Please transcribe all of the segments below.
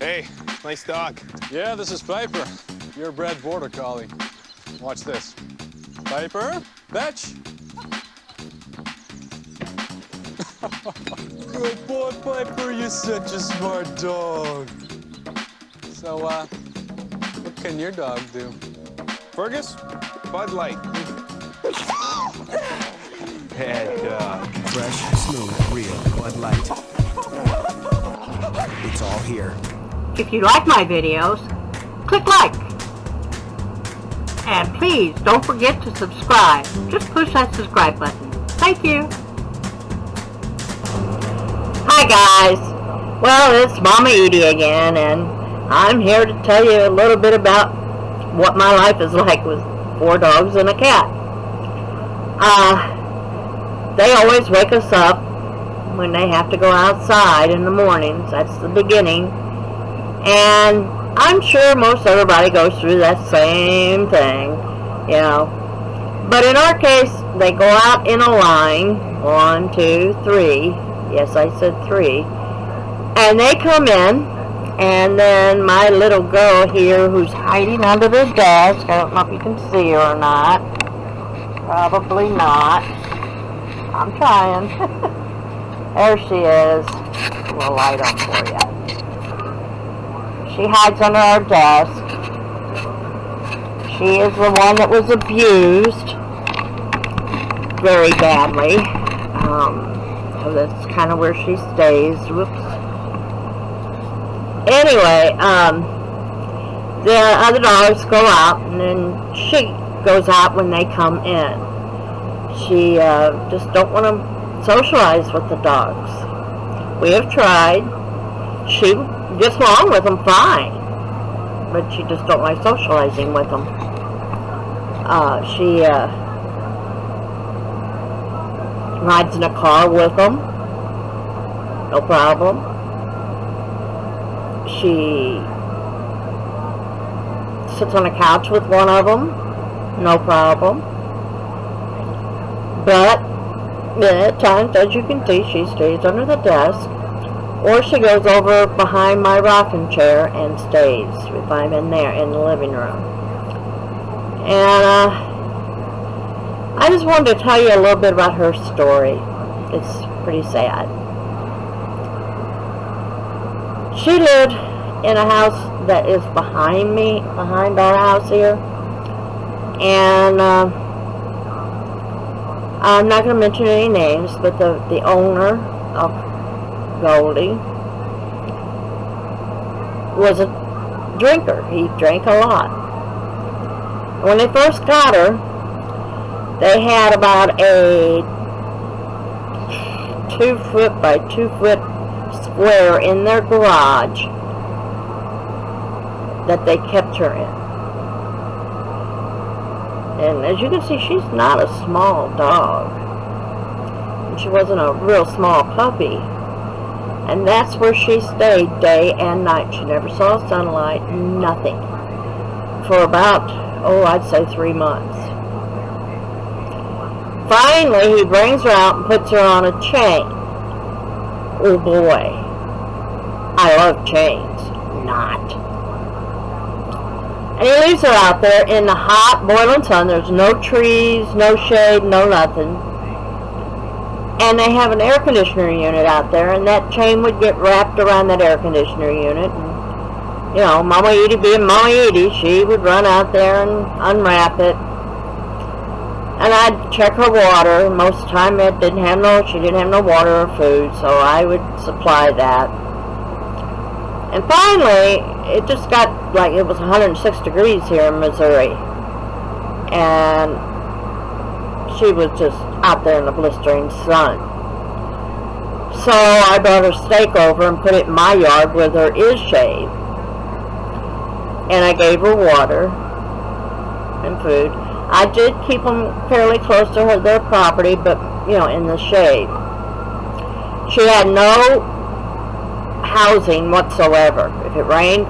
Hey, nice dog. Yeah, this is Piper, purebred border collie. Watch this. Piper, fetch. Good boy, Piper. You're such a smart dog. So, what can your dog do? Fergus, Bud Light. Bad dog. Fresh, smooth, real Bud Light. It's all here. If you like my videos, click like. And please don't forget to subscribe. Just push that subscribe button. Thank you. Hi guys. Well, it's Mama Eadie again, and I'm here to tell you a little bit about what my life is like with 4 dogs and a cat. They always wake us up when they have to go outside in the mornings. That's the beginning. And I'm sure most everybody goes through that same thing, you know. But in our case, they go out in a line, 1, 2, 3. Yes, I said 3. And they come in, and then my little girl here, who's hiding under the desk, I don't know if you can see her or not. Probably not. I'm trying. There she is. We'll light on for you. She hides under our desk. She is the one that was abused very badly. So that's kind of where she stays. Whoops. Anyway, the other dogs go out, and then she goes out when they come in. She just don't want to socialize with the dogs. We have tried. She gets along with them fine, but she just don't like socializing with them. She rides in a car with them, no problem. She sits on a couch with one of them, no problem. But at times, as you can see, she stays under the desk, or she goes over behind my rocking chair and stays if I'm in there in the living room. And I just wanted to tell you a little bit about her story. It's pretty sad. She lived in a house that is behind me, behind our house here. And I'm not going to mention any names, but the owner of Goldie was a drinker. He drank a lot. When they first got her, they had about a 2-foot by 2-foot square in their garage that they kept her in. And as you can see, she's not a small dog. And she wasn't a real small puppy. And that's where she stayed day and night. She never saw sunlight, nothing. For about, I'd say 3 months. Finally, he brings her out and puts her on a chain. Oh boy. I love chains. Not. And he leaves her out there in the hot, boiling sun. There's no trees, no shade, no nothing. And they have an air conditioner unit out there, and that chain would get wrapped around that air conditioner unit. And, you know, Mama Eadie being Mama Eadie, she would run out there and unwrap it. And I'd check her water. Most of the time she didn't have no water or food, so I would supply that. And finally, it just got like it was 106 degrees here in Missouri. And she was just out there in the blistering sun. So I brought her stake over and put it in my yard where there is shade. And I gave her water and food. I did keep them fairly close to their property, but, you know, in the shade. She had no housing whatsoever. If it rained,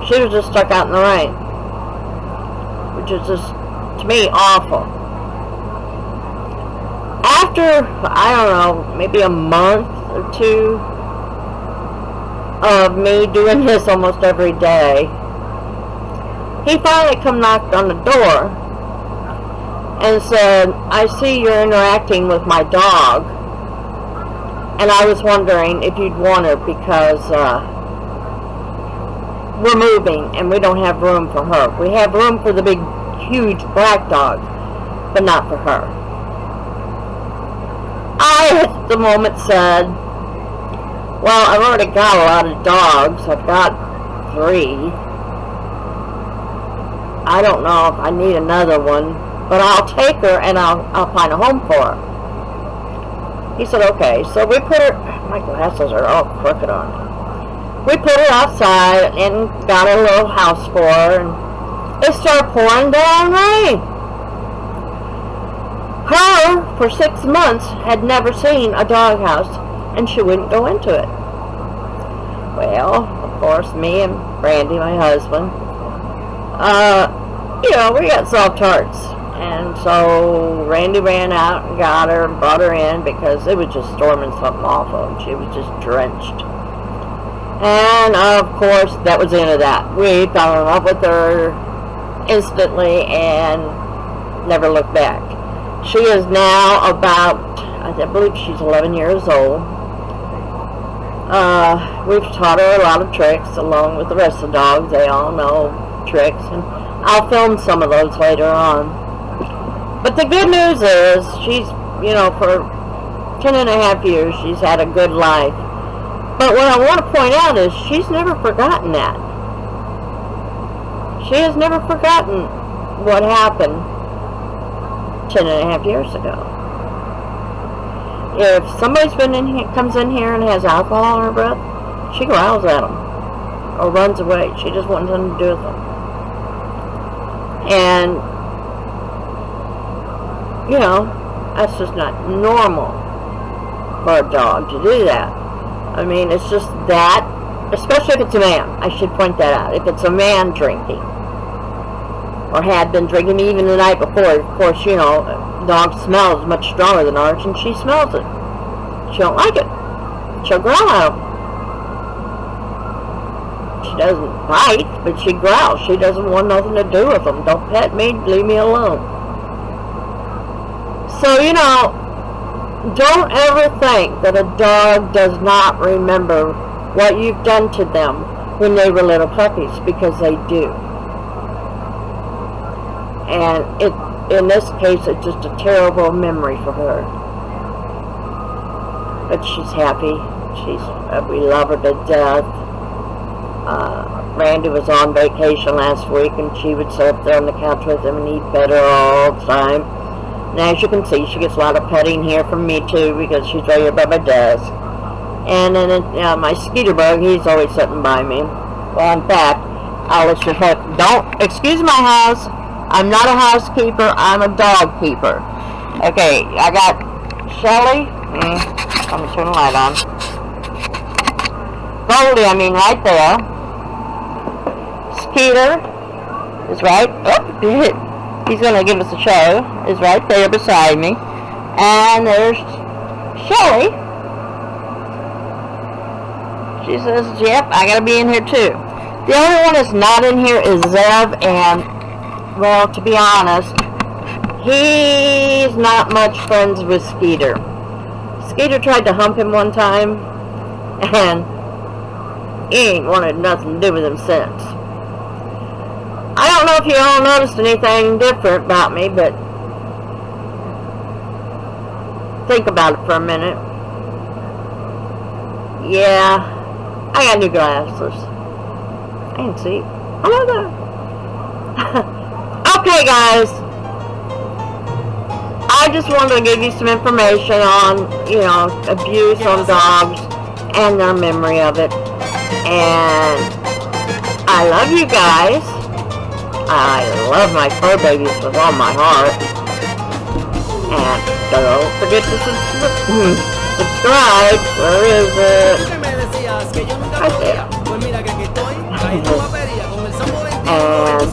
she was just stuck out in the rain, which is just, to me, awful. After, I don't know, maybe a month or 2 of me doing this almost every day, he finally come knocked on the door and said, I see you're interacting with my dog, and I was wondering if you'd want her because we're moving and we don't have room for her. We have room for the big, huge black dog, but not for her. I, at the moment, said, well, I've already got a lot of dogs. I've got 3. I don't know if I need another one, but I'll take her and I'll find a home for her. He said, okay. So we put her, my glasses are all crooked on me. We put her outside and got a little house for her, and it started pouring down rain. Her, for 6 months, had never seen a doghouse, and she wouldn't go into it. Well, of course, me and Randy, my husband, we got soft hearts. And so Randy ran out and got her and brought her in because it was just storming something awful, and she was just drenched. And, of course, that was the end of that. We fell in love with her instantly and never looked back. She is now about, I believe she's 11 years old. We've taught her a lot of tricks along with the rest of the dogs. They all know tricks, and I'll film some of those later on. But the good news is she's, for 10.5 years, she's had a good life. But what I want to point out is she's never forgotten that. She has never forgotten what happened 10.5 years ago. If somebody's comes in here and has alcohol in her breath, she growls at them or runs away. She just wants nothing to do with them. And, that's just not normal for a dog to do that. I mean, it's just that, especially if it's a man. I should point that out. If it's a man drinking, or had been drinking even the night before, of course, dog smells much stronger than ours, and she smells it. She don't like it. She'll growl at them. She doesn't bite, but she growls. She doesn't want nothing to do with them. Don't pet me, leave me alone. So, don't ever think that a dog does not remember what you've done to them when they were little puppies, because they do. And in this case, it's just a terrible memory for her. But she's happy. We love her to death. Randy was on vacation last week, and she would sit up there on the couch with him, and he'd pet her all the time. And as you can see, she gets a lot of petting here from me too, because she's right here by my desk. And then my Skeeter bug, he's always sitting by me. Well, in fact, I'll let you hook. Don't excuse my house. I'm not a housekeeper. I'm a dog keeper. Okay, I got Shelly. Let me turn the light on. Goldie, right there. Skeeter is right. Oh, he's going to give us a show. Is right there beside me. And there's Shelly. She says, yep, I got to be in here too. The only one that's not in here is Zev, and, well, to be honest, he's not much friends with Skeeter. Skeeter tried to hump him one time, and he ain't wanted nothing to do with him since. I don't know if you all noticed anything different about me, but think about it for a minute. Yeah, I got new glasses. I can see. Hello there. Okay, guys. I just wanted to give you some information on, abuse on dogs and their memory of it. And I love you guys. I love my fur babies with all my heart. And don't forget to subscribe. Where is it? Right there. And